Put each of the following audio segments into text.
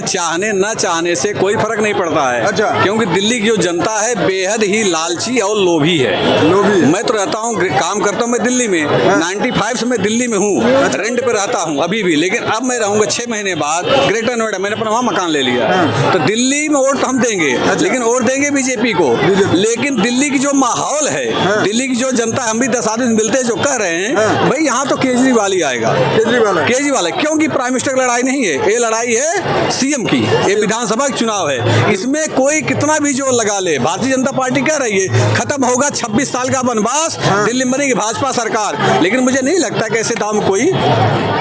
चाहने न चाहने से कोई फर्क नहीं पड़ता है। अच्छा। क्योंकि दिल्ली की जो जनता है बेहद ही लालची और लोभी है। लोभी। मैं तो रहता हूँ, काम करता हूँ मैं दिल्ली में, 95 से मैं दिल्ली में हूँ, रेंट पे रहता हूँ अभी भी, लेकिन अब मैं रहूंगा 6 महीने बाद ग्रेटर नोएडा, मैंने अपना वहाँ मकान ले लिया। तो दिल्ली में वोट हम देंगे, लेकिन वोट देंगे बीजेपी को। लेकिन दिल्ली की जो माहौल है, दिल्ली की जो जनता, हम भी 10 आदमी मिलते हैं जो कह रहे हैं भाई यहाँ तो केजरीवाल ही आएगा। केजरीवाल है, क्योंकि प्राइम मिनिस्टर की लड़ाई नहीं है, ये लड़ाई है सीएम की, ये विधानसभा का चुनाव है। इसमें कोई कितना भी जोर लगा ले, भारतीय जनता पार्टी कह रही है खत्म होगा 26 साल का वनवास, दिल्ली में बनेगी भाजपा सरकार। लेकिन मुझे नहीं लगता कि ऐसे दाव में कोई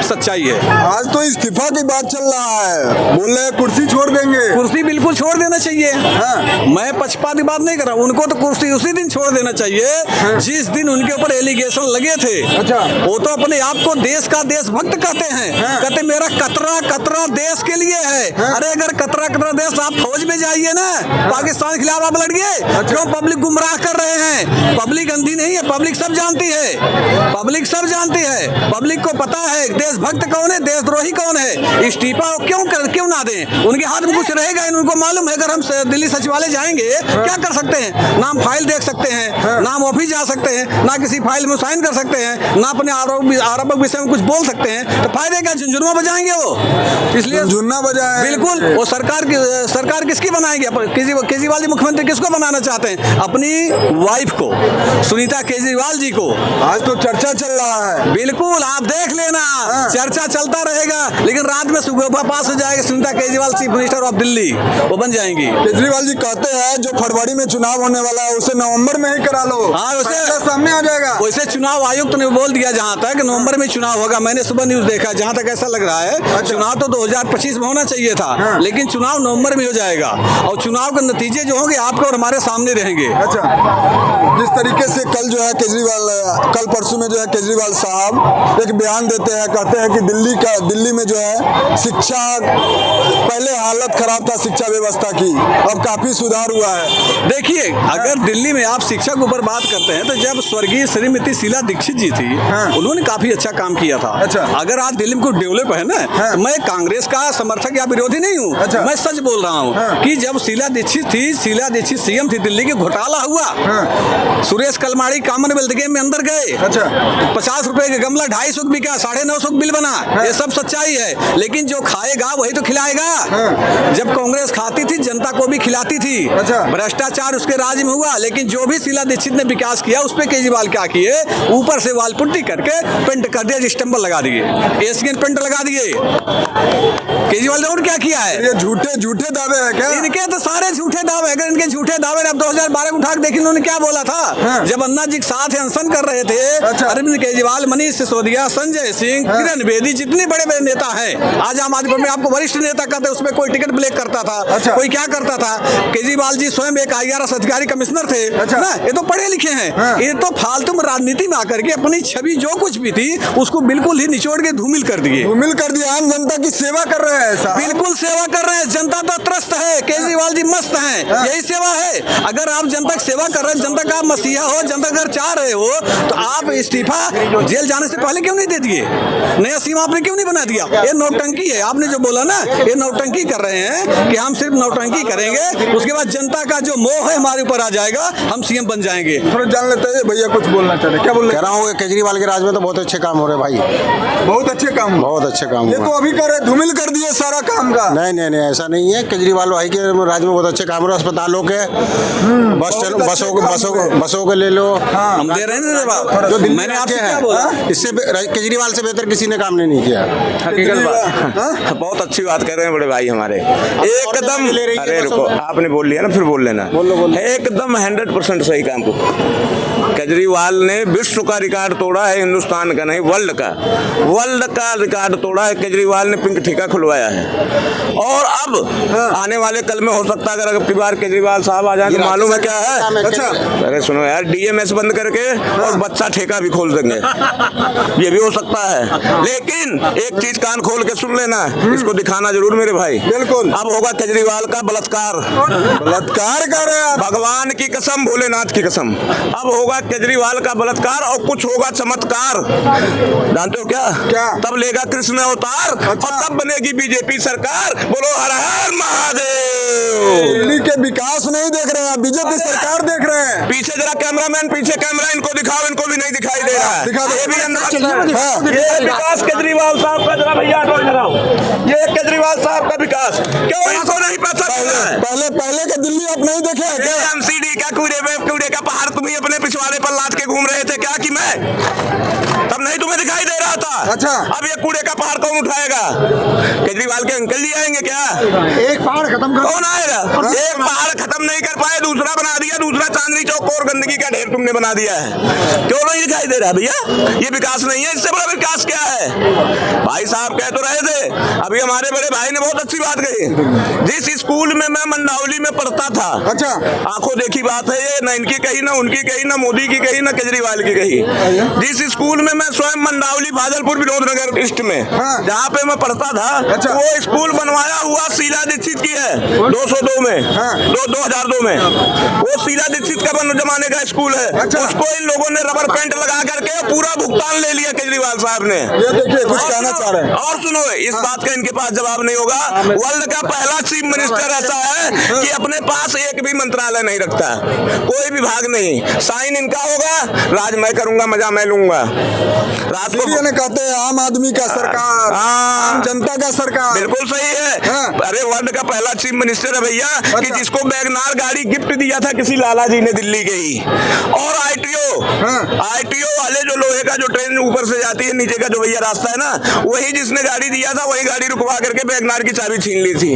सच्चाई है। आज तो इस्तीफा की बात चल रहा है, बोल रहे कुर्सी छोड़ देंगे। कुर्सी बिल्कुल छोड़ देना चाहिए। मैं पक्षपात की बात नहीं कर रहा हूँ, उनको तो कुर्सी उसी दिन छोड़ देना चाहिए जिस दिन उनके ऊपर एलिगेशन लगे थे। अच्छा। वो तो अपने आप को देश का देशभक्त कहते हैं, कहते मेरा कतरा कतरा देश के लिए है। अरे अगर कतरा कतरा देश, आप फौज में जाइए ना, पाकिस्तान के खिलाफ आप लड़िए। क्यों पब्लिक गुमराह कर रहे हैं? पब्लिक अंधी नहीं है, पब्लिक सब जानती है, पब्लिक सब जानती है, पब्लिक को पता है देशभक्त कौन है, देशद्रोही कौन है। इस्तीफा क्यों ना दें? उनके हाथ में कुछ रहेगा, उनको मालूम है अगर हम दिल्ली सचिवालय जाएंगे क्या कर सकते हैं, नाम फाइल देख सकते हैं, नाम ऑफिस जा सकते हैं, ना किसी फाइल में साइन कर सकते हैं, ना अपने आरोप विषय में कुछ बोल सकते हैं। तो फायदे क्या, झुंझुनवा बजाएंगे वो? इसलिए झुंझुनवा बजाए बिल्कुल। वो सरकार किसकी बनाएंगे? केजरीवाल जी मुख्यमंत्री किसको बनाना चाहते हैं? अपनी वाइफ को, सुनीता केजरीवाल जी को। आज तो चर्चा चल रहा है। बिल्कुल, आप देख लेना, चर्चा चलता रहेगा, लेकिन रात में सुबह पास हो जाएगा Sunita Kejriwal chief minister of Delhi, वो बन जाएंगी। केजरीवाल जी कहते हैं जो फरवरी में चुनाव होने वाला है उसे नवंबर में ही करा लो। हाँ, उसे सामने आ जाएगा। वैसे चुनाव आयुक्त ने बोल दिया जहाँ तक नवंबर में चुनाव होगा, मैंने सुबह न्यूज देखा, जहाँ तक ऐसा लग रहा है चुनाव तो 2025 में होना चाहिए था, लेकिन चुनाव नवंबर में हो जाएगा और चुनाव के नतीजे जो होंगे आपके और हमारे सामने रहेंगे। अच्छा, जिस तरीके से कल जो है कल परसों में जो है केजरीवाल साहब एक बयान देते हैं, कहते हैं कि दिल्ली में जो है शिक्षा, पहले हालत खराब था शिक्षा व्यवस्था की, अब काफी सुधार हुआ है। देखिए, अगर दिल्ली में आप शिक्षा के ऊपर बात करते हैं तो जब स्वर्गीय श्रीमती शीला दीक्षित जी थी, उन्होंने काफी अच्छा काम किया था। अच्छा। अगर आज दिल्ली में कुछ डेवलप है ना, तो मैं कांग्रेस का समर्थक या विरोधी नहीं हूँ। अच्छा। मैं सच बोल रहा हूँ कि जब शीला दीक्षित सीएम थी, दिल्ली के घोटाला हुआ, सुरेश कलमाड़ी कॉमनवेल्थ गेम में अंदर गए। अच्छा। 50 रुपए का गमला 250 बिका, 950 बिल बना, ये सब सच्चाई है। लेकिन जो खाएगा वही तो खिलाएगा। जब कांग्रेस खाती थी, जनता को भी खिलाती थी। अच्छा। भ्रष्टाचार उसके राज में हुआ, लेकिन जो भी शीला दीक्षित ने विकास किया उस पर केजरीवाल क्या किए, ऊपर से वाल पुट्टी करके पेंट कर दिया, स्टैम्पर लगा दिए, एशियन पेंट लगा दिए। केजरीवाल ने और क्या किया है? ये झूठे दावे हैं क्या? इनके तो सारे झूठे दावे, अगर इनके झूठे दावे, अब 2012 में उठा के देखिए उन्होंने क्या बोला था जब अन्ना जी के साथ अनशन कर रहे थे। अच्छा। अरविंद केजरीवाल, मनीष सिसोदिया, संजय सिंह, किरण बेदी, जितने बड़े बड़े नेता हैं, आज आम आदमी पार्टी में आपको वरिष्ठ नेता कहते हैं, उसमें कोई टिकट ब्लैक करता था। अच्छा। कोई क्या करता था। केजरीवाल जी स्वयं एक IRS अधिकारी कमिश्नर थे। अच्छा। ना, ये तो पढ़े लिखे हैं। ये तो फालतू में राजनीति में आकर के अपनी छवि जो कुछ भी थी उसको बिल्कुल ही निचोड़ के धूमिल कर दिए। आम जनता की सेवा कर रहे हैं। बिल्कुल सेवा कर रहे हैं, जनता तो त्रस्त है, केजरीवाल जी मस्त हैं, यही सेवा है। अगर आप जनता की सेवा कर रहे हैं, जनता का मसीहा हो, जनता अगर चाह रहे हो, तो आप इस्तीफा जेल जाने से पहले क्यों नहीं दे दिए? नया सीमा आपने क्यों नहीं बना दिया? ये नौटंकी है, आपने जो बोला ना, ये नौटंकी कर रहे हैं कि हम सिर्फ नौटंकी करेंगे, उसके बाद जनता का जो मोह है हमारे ऊपर आ जाएगा, हम सीएम बन जाएंगे। थोड़ा जान लेते हैं, भैया कुछ बोलना चाह रहे, क्या बोल रहे? कह रहा हूँ केजरीवाल के राज में तो बहुत अच्छे काम हो रहे भाई, बहुत अच्छे काम, बहुत अच्छे काम। ये तो अभी कर रहे, धूमिल कर दिए सारा काम का। नहीं, ऐसा नहीं है। केजरीवाल भाई के राज में बहुत अच्छे काम हो रहे, अस्पतालों के, बसों के ले लो, हम दे रहे हैं जो दिल्ली मैंने आपसे है, क्या बोला? इससे केजरीवाल से बेहतर किसी ने काम नहीं किया। हकीकत बात, बहुत अच्छी बात कर रहे हैं बड़े भाई हमारे, एकदम। अरे रुको, आपने बोल लिया ना, फिर बोल लेना। एकदम 100% सही काम को केजरीवाल ने विश्व का रिकॉर्ड तोड़ा है, हिंदुस्तान का नहीं, वर्ल्ड का रिकॉर्ड तोड़ा है। केजरीवाल ने पिंक ठेका खुलवाया है, और अब आने वाले कल में हो सकता है अगर अब की बार केजरीवाल साहब आ जाए तो मालूम है क्या है। अच्छा, अरे सुनो यार, DMS बंद करके और बच्चा ठेका भी खोल देंगे, ये भी हो सकता है। लेकिन एक चीज कान खोल के सुन लेना, इसको दिखाना जरूर मेरे भाई। बिल्कुल। अब होगा केजरीवाल का बलात्कार कर रहे हैं, भगवान की कसम, भोलेनाथ की कसम। अब होगा केजरीवाल का बलात्कार और कुछ होगा चमत्कार। जानते हो क्या? क्या? तब लेगा कृष्ण अवतार, और तब बनेगी बीजेपी सरकार। बोलो हर हर के विकास नहीं देख रहे हैं, बीजेपी सरकार देख रहे हैं। पीछे जरा कैमरामैन, पीछे कैमरा इनको दिखाओ, इनको भी नहीं दिखाई दे रहा है। दिखा दो। ये भी हाँ। ये विकास केजरीवाल साहब का, जरा भैया हटो जरा, ये केजरीवाल साहब का विकास क्यों इनको नहीं पता चला है? पहले के दिल्ली आप नहीं देखे हैं क्या? एमसीडी का कूड़े का पहाड़ तुम ही अपने पिछवाड़े पर लाद के घूम रहे थे क्या कि मैं तब नहीं तुम्हें दिखाई दे रहा था? अच्छा। अब ये कूड़े का पहाड़ कौन उठाएगा? केजरीवाल के अंकल जी आएंगे क्या? एक पहाड़ खत्म कर, कौन आएगा? एक पहाड़ खत्म नहीं कर पाए, दूसरा बना दिया, दूसरा चांदनी चौक और गंदगी का ढेर तुमने बना दिया है। क्यों नहीं दिखाई दे रहा भैया? ये विकास नहीं है, इससे बड़ा विकास क्या है? भाई साहब कह तो रहे थे, अभी हमारे बड़े भाई ने बहुत अच्छी बात कही। जिस स्कूल में मैं मंडावली में पढ़ता था, अच्छा, आंखों देखी बात है ये, न इनकी कही, ना उनकी कही, ना मोदी की कही, ना केजरीवाल की कही। जिस स्कूल में मैं स्वयं मंडावली भागलपुर विनोद नगर ईस्ट में, हाँ। जहाँ पे मैं पढ़ता था, अच्छा। वो स्कूल बनवाया हुआ शीला दीक्षित की है 202 में, हाँ। 2002 में। वो शीला दीक्षित का जमाने का स्कूल है। अच्छा। उसको इन लोगों ने रबर पेंट लगा करके पूरा भुगतान ले लिया केजरीवाल साहब ने। ये देखिए कुछ कहना चाह रहे हैं। और सुनो, इस बात का इनके पास जवाब नहीं होगा। वर्ल्ड का पहला चीफ मिनिस्टर ऐसा है कि अपने पास एक भी मंत्रालय नहीं रखता, कोई विभाग नहीं। साइन इनका होगा, राज मैं करूंगा, मजा मैं लूंगा। रात को ने कहते हैं आम आदमी का सरकार, हाँ। आम जनता का सरकार। बिल्कुल सही है। हाँ। अरे वर्ल्ड का पहला चीफ मिनिस्टर है भैया कि अच्छा। जिसको वैगनार गाड़ी गिफ्ट दिया था किसी लाला जी ने दिल्ली के ही। और आईटीओ, हाँ। आईटीओ वाले जो लोहे का जो ट्रेन ऊपर से जाती है, नीचे का जो भैया रास्ता है ना, वही जिसने गाड़ी दिया था वही गाड़ी रुकवा करके वैगनार की चाबी छीन ली थी।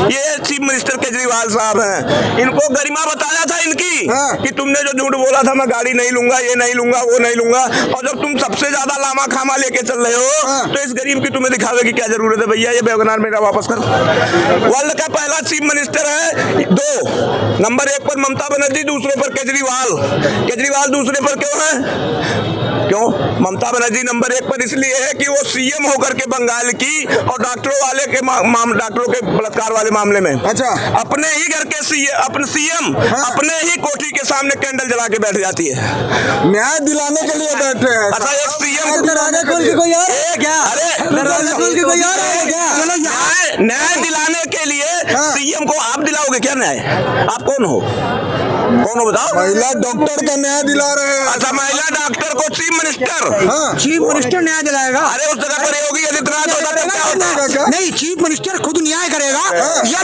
ये चीफ मिनिस्टर केजरीवाल साहब हैं। इनको गरिमा बताया था इनकी, हाँ। कि तुमने जो झूठ बोला था, मैं गाड़ी नहीं लूंगा, ये नहीं लूंगा, वो नहीं लूंगा, और जब तुम सबसे ज्यादा लामा खामा लेके चल रहे हो, हाँ। तो इस गरीब की तुम्हें दिखावे की क्या जरूरत है भैया? ये वैगनार मेरा वापस कर। वर्ल्ड का पहला चीफ मिनिस्टर है। 2 नंबर 1 पर ममता बनर्जी, दूसरे पर केजरीवाल। केजरीवाल दूसरे पर क्यों है? क्यों? ममता बनर्जी नंबर 1 पर इसलिए है कि वो सीएम होकर के बंगाल की और डॉक्टरों वाले के डॉक्टरों के बलात्कार वाले मामले में, अच्छा, अपने ही घर के सीएम हाँ। अपने ही कोठी के सामने कैंडल जला के बैठ जाती है। न्याय दिलाने के लिए बैठे हैं। अच्छा, एक सीएम दरवाजा खोल के कोई और है क्या? अरे दरवाजा खोल के कोई और है क्या? न्याय दिलाने के लिए हाँ। सीएम को आप दिलाओगे क्या न्याय? आप कौन हो? कौन हो बताओ? महिला डॉक्टर का न्याय दिला रहे हैं। अच्छा, महिला डॉक्टर को चीफ मिनिस्टर, हाँ। चीफ मिनिस्टर न्याय दिलाएगा। अरे उस जगह पर योगी आदित्यनाथ होता तो क्या होता? क्या? नहीं, चीफ मिनिस्टर खुद न्याय करेगा, या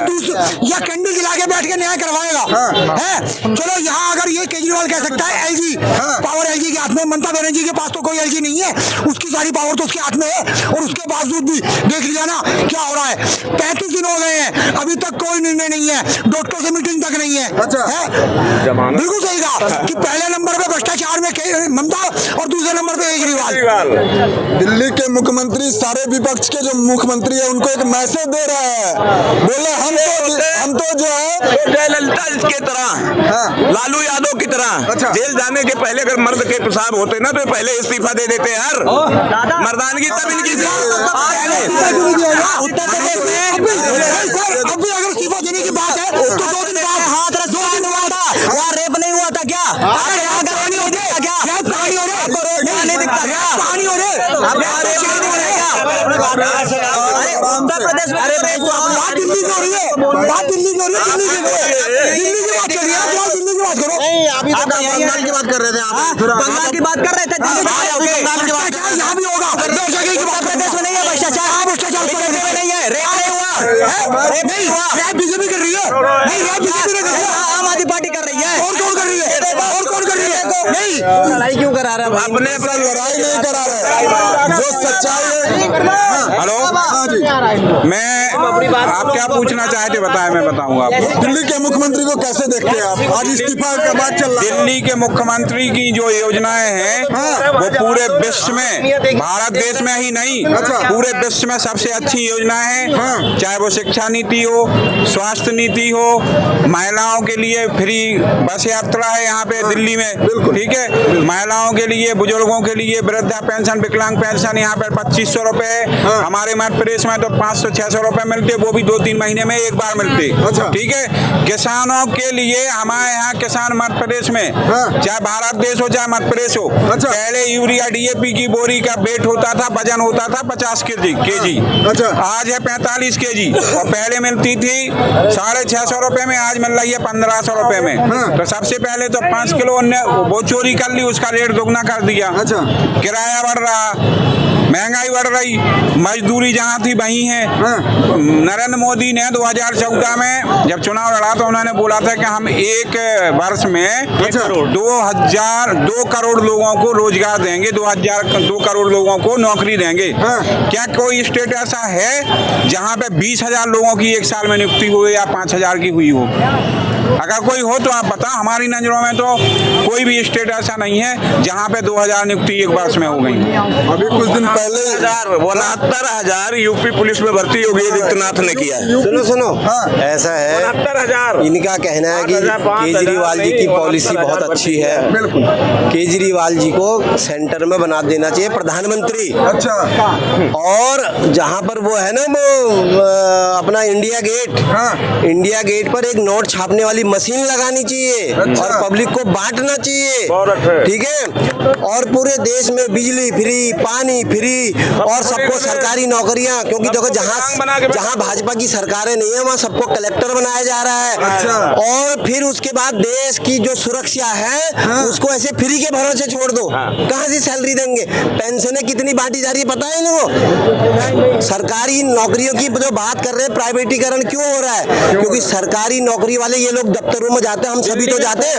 कैंडल जला के बैठ के न्याय करवाएगा। हाँ। है, चलो यहाँ अगर ये केजरीवाल कह सकता है एलजी, हाँ। पावर एलजी के हाथ में, ममता बनर्जी के पास तो कोई एलजी नहीं है, उसकी सारी पावर तो उसके हाथ में है, और उसके बावजूद भी देख लिया ना क्या हो रहा है। 35 दिन हो गए हैं, अभी तक कोई निर्णय नहीं है, डॉक्टर से मीटिंग तक नहीं है। अच्छा। बिल्कुल सही कहा कि पहले नंबर पे भ्रष्टाचार में ममता और दूसरे नंबर पे केजरीवाल। दिल्ली के मुख्यमंत्री सारे विपक्ष के जो मुख्यमंत्री है उनको एक मैसेज दे रहा है, बोले हम तो जो है जयललिता की तरह, हाँ। लालू यादव की तरह, अच्छा। जेल जाने के पहले अगर मर्द के पेशाब होते ना तो पहले इस्तीफा दे देते यार। मर्दानगी तब इनकी थी। उत्तर प्रदेश में अब भी अगर इस्तीफा देने की बात है तो 2 दिन बाद हाथ रस हुआ था, वहाँ रेप नहीं हुआ था क्या? कहानी हो रही क्या? कहानी हो रही नहीं दिखता क्या? कहानी हो रही उत्तर प्रदेश में। अरे बात दिल्ली की हो रही है, बात दिल्ली की हो रही है, दिल्ली की बात कर रही है, दिल्ली की बात करो। नहीं, अभी तो बंगाल की बात कर रहे थे आप, बंगाल की बात कर रहे थे, यहाँ भी होगा। भ्रष्टाचार की बात प्रदेश में नहीं है, भ्रष्टाचार भ्रष्टाचार में नहीं है, रेप नहीं हुआ, नहीं हुआ, रेप बीजेपी कर रही है, नहीं रेप बीजेपी कर रही है, आम आदमी पार्टी कर रही है। और कौन कर रही है? और कौन कर रही है? नहीं, लड़ाई क्यों करा रहा है? अपने अपना लड़ाई नहीं करा रहे, जो सच्चाई है। हेलो, हाँ जी, मैं आप क्या पूछना चाहते बताएं, मैं बताऊंगा आपको। दिल्ली के मुख्यमंत्री को कैसे देखते हैं आप? आज इस्तीफा का बात चल रहा है। दिल्ली के मुख्यमंत्री की जो योजनाएं हैं वो पूरे विश्व में, भारत देश में ही नहीं, अच्छा। पूरे विश्व में सबसे अच्छी योजनाएं हैं। हाँ। चाहे वो शिक्षा नीति हो, स्वास्थ्य नीति हो, महिलाओं के लिए फ्री बस यात्रा है यहाँ पे दिल्ली में, ठीक है, महिलाओं के लिए, बुजुर्गों के लिए वृद्धा पेंशन, विकलांग पेंशन यहाँ पे 2500 रुपए है। हमारे मध्य प्रदेश में तो 500-600 रुपए मिलते, वो भी 2-3 महीने में एक बार मिलते। अच्छा। ठीक है, किसानों के लिए हमारे यहाँ किसान मध्य प्रदेश में, चाहे भारत देश हो चाहे मध्य प्रदेश हो, अच्छा। पहले यूरिया DAP की बोरी का वेट होता था, वजन होता था 50 केजी। अच्छा। आज है 45 केजी, और पहले मिलती थी 650 रुपए में, आज मिल रही है 1500 रुपए में। तो सबसे पहले तो 5 किलो ने वो चोरी कर ली, उसका रेट दोगुना कर दिया। अच्छा। किराया बढ़ रहा, महंगाई बढ़ रही, मजदूरी जहाँ थी वहीं है। नरेंद्र मोदी ने 2014 में जब चुनाव लड़ा तो उन्होंने बोला था कि हम एक वर्ष में 2 करोड़ लोगों को रोजगार देंगे, 2 करोड़ लोगों को नौकरी देंगे। क्या कोई स्टेट ऐसा है जहाँ पे 20,000 लोगों की एक साल में नियुक्ति हुई या 5,000 की हुई हो? अगर कोई हो तो आप बताओ। हमारी नजरों में तो कोई भी स्टेट ऐसा नहीं है जहाँ पे 2,000 नियुक्ति एक वर्ष में हो गई। अभी कुछ दिन पहले 69,000 यूपी पुलिस में भर्ती योगी आदित्यनाथ ने किया है। सुनो हाँ। ऐसा है, 69,000 इनका कहना है कि केजरीवाल जी की पॉलिसी बहुत अच्छी है। बिल्कुल। केजरीवाल जी को सेंटर में बना देना चाहिए प्रधानमंत्री। अच्छा। और जहाँ पर वो है ना, वो अपना इंडिया गेट पर एक नोट छापने वाली मशीन लगानी चाहिए। अच्छा। और पब्लिक को बांटना चाहिए। ठीक है, और पूरे देश में बिजली फ्री, पानी फ्री, और सबको सरकारी नौकरियां, क्योंकि देखो जहाँ भाजपा की सरकारें नहीं है वहाँ सबको कलेक्टर बनाया जा रहा है। अच्छा। और फिर उसके बाद देश की जो सुरक्षा है उसको ऐसे फ्री के भरोसे छोड़ दो। कहाँ से सैलरी देंगे? पेंशनें कितनी बांटी जा रही है पता है इनको? सरकारी नौकरियों की जो बात कर रहे हैं, प्राइवेटीकरण क्यों हो रहा है? क्योंकि सरकारी नौकरी वाले ये लोग दफ्तरों में जाते हैं, हम सभी तो जाते हैं।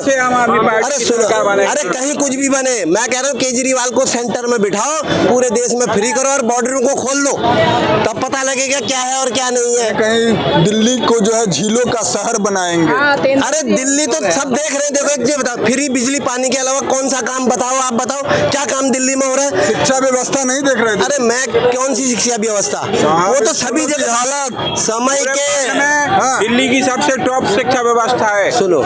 अरे सुनो, अरे कहीं कुछ भी बने, मैं कह रहा हूँ केजरीवाल को सेंटर में बिठाओ, पूरे देश में फ्री करो और बॉर्डर को खोल दो, तब पता लगेगा क्या है और क्या नहीं है। कहीं दिल्ली को जो है झीलों का शहर बनाएंगे। अरे दिल्ली तो सब देख रहे हैं। देखो एक चीज बताओ, फ्री बिजली पानी के अलावा कौन सा काम बताओ, आप बताओ क्या काम दिल्ली में हो रहा है? शिक्षा व्यवस्था नहीं देख रहे थे? अरे मैं कौन सी शिक्षा व्यवस्था, वो तो सभी जगह हालात समय के। दिल्ली की सबसे टॉप शिक्षा व्यवस्था है। सुनो,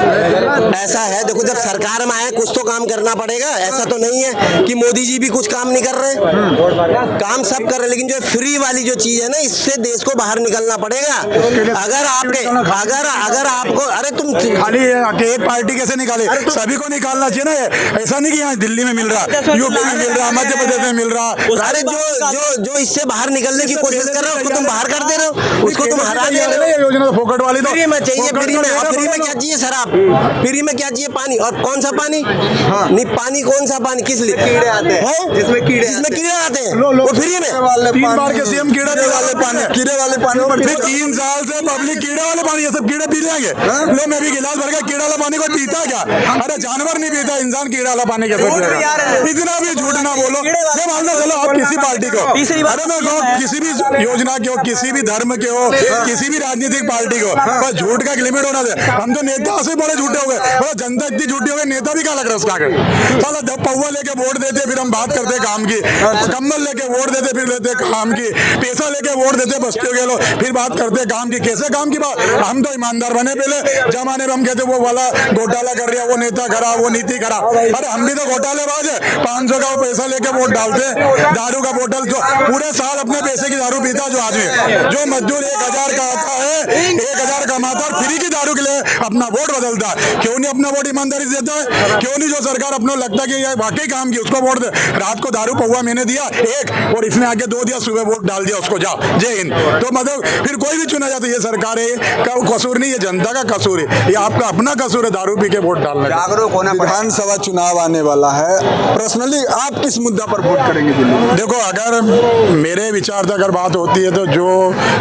ऐसा है, देखो जब सरकार में आए कुछ तो काम करना पड़ेगा। ऐसा तो नहीं है कि मोदी जी भी कुछ काम नहीं कर रहे, काम सब कर रहे हैं। लेकिन जो फ्री वाली जो चीज है ना, इससे देश को बाहर निकलना पड़ेगा। अगर आपको, अरे तुम खाली एक पार्टी कैसे निकाले? सभी को निकालना चाहिए ना। ऐसा नहीं कि यहाँ दिल्ली में मिल रहा, यूपी में मिल रहा, मध्य प्रदेश में मिल रहा। अरे जो इससे बाहर निकलने की कोशिश कर रहे हो उसको तुम बाहर कर दे रहे हो, उसको तुम हरा दे रहे हो। योजना तो फोकट वाली तो फ्री में चाहिए, फ्री में क्या चाहिए? शराब। फ्री में क्या चाहिए? पानी। और कौन सा पानी? नहीं, पानी कौन सा पानी? किस लिए? कीड़े आते हैं, जिसमें कीड़े आते हैं, वो फ्री में। 3 बार के सीएम कीड़े वाले पानी, कीड़े वाले पानी पर 3 साल से पब्लिक कीड़े वाले पानी, ये सब कीड़े पी लेंगे। लो, मैं भी गिलास भर के कीड़े वाला पानी को पीता क्या? अरे जानवर नहीं पीता, इंसान कीड़े वाला पानी कैसे पिएगा? इतना भी झूठ ना बोलो। मैं मानता चलो आप किसी पार्टी को, अरे मैं कहूँ किसी भी योजना के हो, किसी भी धर्म के हो, किसी भी राजनीतिक पार्टी को, बस झूठ का लिमिट होना चाहिए। हम तो नेता से बड़े झूठे हो गए, जनता इतनी झूठी हो गई, नेता भी क्या लग रहा है उसका? साला जब पौवा लेके वोट देते फिर हम बात करते काम की, कम्बल लेके वोट देते फिर लेते काम की, पैसा लेके वोट देते बस्तियों के लोग फिर बात करते काम की। कैसे काम की बात? हम तो ईमानदार बने। पहले जमाने में हम कहते वो वाला घोटाला कर रहा, वो नेता खरा, वो नीति खरा। अरे हम भी तो घोटालेबाज है। 500 का पैसा लेके वोट डालते हैं। दारू का बोतल जो पूरे साल अपने पैसे की दारू पीता, जो आदमी जो मजदूर 1,000 का आता है, 1,000 कमाता और फ्री की दारू के लिए अपना वोट बदलता है। क्यों नहीं अपना वोट ईमानदारी से देता है? क्यों नहीं जो सरकार अपने लगता है कि ये वाकई काम की उसको वोट दे? रात को दारू पौवा मैंने दिया एक, और इसने आगे 2 दिया, सुबह वोट डाल दिया उसको, जा जय हिंद। तो मतलब फिर कोई भी चुना जाता है, ये सरकार है का कसूर नहीं, ये जनता का कसूर है, ये आपका अपना कसूर है दारू पी के वोट डालना। जागरूक होना। विधानसभा चुनाव आने वाला है, पर्सनली आप किस मुद्दा पर वोट करेंगे दिल्ली? देखो, अगर मेरे विचार से अगर बात होती है तो जो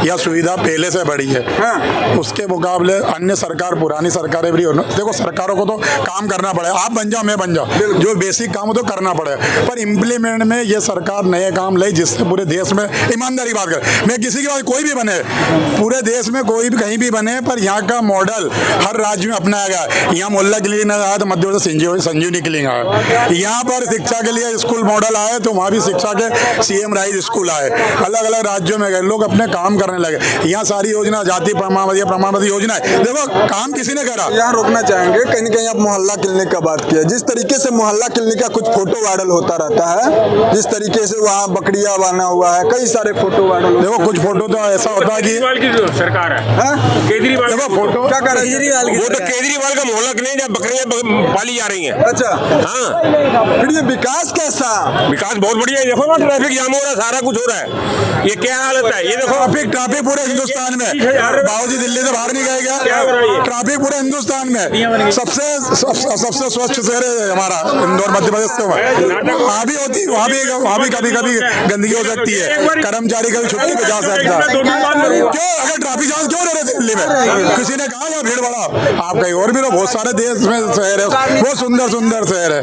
यह सुविधा पहले से बढ़ी है उसके मुकाबले अन्य सरकार, पुरानी सरकारें भी, देखो सरकारों को तो काम करना पड़ेगा। आप बन जाओ, मैं बन जाओ, जो बेसिक काम हो तो करना पड़ेगा, पर इम्प्लीमेंट में ये सरकार नए काम लाई जिससे पूरे देश में ईमानदारी बात कर। मैं किसी की बात, कोई भी बने, पूरे देश में कोई भी कहीं भी बने, पर यहाँ का मॉडल हर राज्य में अपनाया गया। यहाँ मोहल्ला क्लिनिक आया तो मध्य प्रदेश संजीवनी क्लिनिक आया। यहाँ पर शिक्षा के लिए स्कूल मॉडल आए तो वहाँ भी शिक्षा के CM राइज स्कूल आए। अलग अलग राज्यों में गए, लोग अपने काम करने लगे। यहाँ सारी योजना जाति प्रमाण प्रमाण योजना है। देखो काम किसी ने करा। यहाँ रोकना चाहेंगे, कहीं न कहीं आप मोहल्ला क्लिनिक का बात किया, जिस तरीके से मोहल्ला क्लिनिक का कुछ फोटो वायरल होता रहता है, जिस तरीके से वहाँ बकरिया बना हुआ है, कई सारे फोटो वायरल। देखो कुछ फोटो तो ऐसा होता है कि सरकार है केजरीवाल, देखो फोटो क्या कर रहे हैं, वो तो केजरीवाल का मोहल्ला नहीं जब बकरियां पाली जा रही हैं। अच्छा हाँ, फिर ये विकास कैसा? विकास बहुत बढ़िया है। देखो ना ट्रैफिक जाम हो रहा है, सारा कुछ हो रहा है। ये क्या हालत है? ये देखो ट्रैफिक पूरे हिंदुस्तान में, बाबूजी दिल्ली से बाहर नहीं गए क्या? ट्रैफिक पूरे हिंदुस्तान में सबसे स्वच्छ शहर है हमारा इंदौर, मध्य प्रदेश से। वहाँ भी होती, वहाँ भी कभी कभी गंदगी हो सकती है, कर्मचारी कभी छुट्टी पे जा सकता है। क्यों अगर ट्रैफिक जाम क्यों रह रहे दिल्ली में? किसी ने कहा या भीड़ बढ़ा? आप कहीं और भी बहुत सारे देश में शहर है, बहुत सुंदर सुंदर शहर है,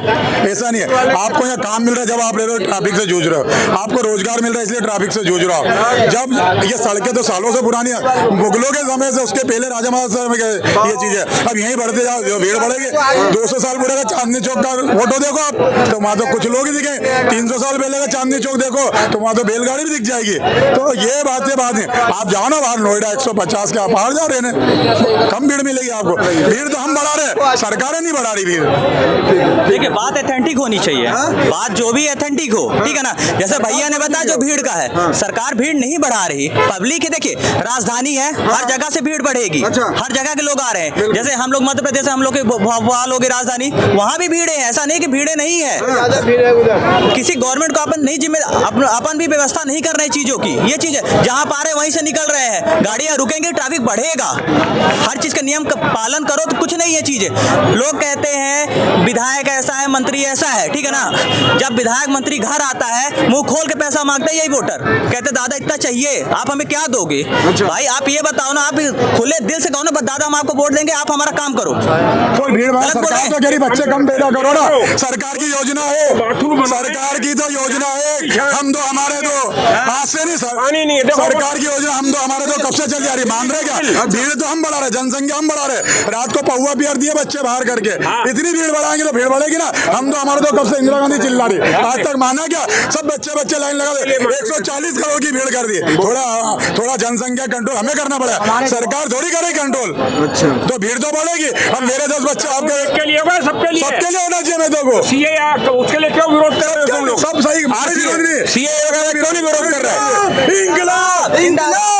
ऐसा नहीं है। आपको यहाँ काम मिल रहा है जब आप ट्रैफिक से जूझ रहे हो, आपको रोजगार मिल रहा है इसलिए ट्रैफिक से जूझ रहा हो। जब ये सड़कें तो सालों से पुरानी है, मुगलों के समय से, उसके पहले राजा महाराजा में ये चीज है। अब यहीं बढ़ते जाओ, जो भीड़ बढ़ेगी। 200 साल पूरे का चांदनी चौक का फोटो देखो आप, तो वहाँ तो कुछ लोग ही दिखे। 300 साल पहले का चांदनी चौक देखो तो वहाँ तो बैलगाड़ी भी दिख जाएगी। तो ये बात है, आप जाओ ना बाहर नोएडा 150 के आप बाहर जा रहे हैं, कम भीड़ मिलेगी आपको। भीड़ तो हम बढ़ा रहे, सरकारें नहीं बढ़ा रही भीड़। देखिए बात एथेंटिक होनी चाहिए, बात जो भी एथेंटिक हो, ठीक है ना। जैसे भैया ने बताया जो भीड़ का है, सरकार भीड़ नहीं बढ़ा रही, पब्लिक है। देखिए राजधानी है, हर जगह से भीड़ बढ़ेगी, हर जगह के लोग आ रहे हैं। जैसे हम लोग मध्य प्रदेश, हम लोग के भोपाल हो गई राजधानी, वहाँ भी भीड़ है, ऐसा नहीं कि भीड़े नहीं है। किसी गवर्नमेंट को अपन नहीं अपन भी व्यवस्था नहीं कर रहे चीजों की। ये चीज है, जहाँ पा रहे वहीं से निकल रहे हैं, गाड़ियां रुकेंगी, ट्रैफिक बढ़ेगा। हर चीज का नियम का पालन करो तो कुछ नहीं है चीजें। लोग कहते हैं विधायक ऐसा है, मंत्री ऐसा है, ठीक है ना। जब विधायक मंत्री घर आता है, मुंह खोल के पैसा मांगता है यही वोटर, कहते दादा इतना चाहिए, आप हमें क्या दोगे? भाई आप ये बताओ ना, आप खुले दिल से कहो ना दादा हम आपको वोट देंगे, आप हमारा काम करो। कोई भीड़ भाड़, सरकार तो गरीब बच्चे कम पैदा करो ना, सरकार की योजना है, सरकार की तो योजना है। हम तो हमारे तो आज से नहीं सरकार की योजना, हम तो हमारे तो कब से चल जा रही, मान रहे क्या? भीड़ तो हम बढ़ा रहे, जनसंख्या हम बढ़ा रहे। रात को पौवा बियर दिए बच्चे बाहर करके, इतनी भीड़ बढ़ाएंगे तो भीड़ बढ़ेगी ना। हम तो हमारे तो कब से इंदिरा गांधी चिल्ला रही, आज तक माना क्या? सब बच्चे लाइन लगा दे, 140 करोड़ की भीड़ कर दी। थोड़ा जनसंख्या कंट्रोल हमें करना पड़ेगा, सरकार थोड़ी करे कंट्रोल। तो भीड़ तो बढ़ेगी। अब मेरे 10 बच्चे आपके लिए होगा, सबके लिए होना चाहिए। मैं तो सीए उसके लिए क्यों विरोध कर रहे हो तुम लोग? सब सही, हमारे विरोध नहीं, सीए वगैरह क्यों नहीं विरोध कर रहे हैं? इंकलाब।